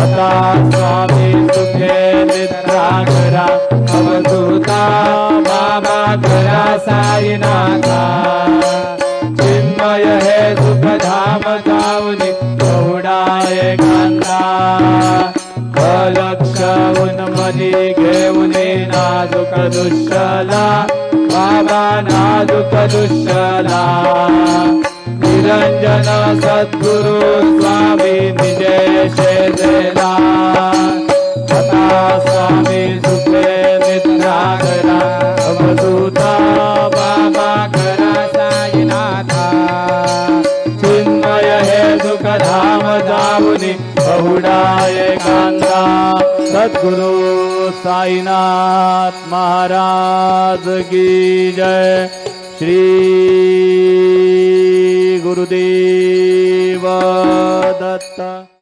आता स्वामी सुखे निद्रा करा अवधूता बाबा करा साईनाथा चिन्मय हे सुखधाम जाऊनी एवढाय कांदा अलक्ष उन्मनी घेऊनी नाजुक दुष्यला बाबा नाजुक दुष्यला निरंजन सद्गुरु स्वामी निजेशे देला आता स्वामी सुखे निद्रा करा अवधूता बाबा करा साईनाथा चिन्मय हे दुःखधाम जाऊनी बहुडाय कांदा सद्गुरु साईनाथ महाराज की जय। श्री गुरुदेव दत्त।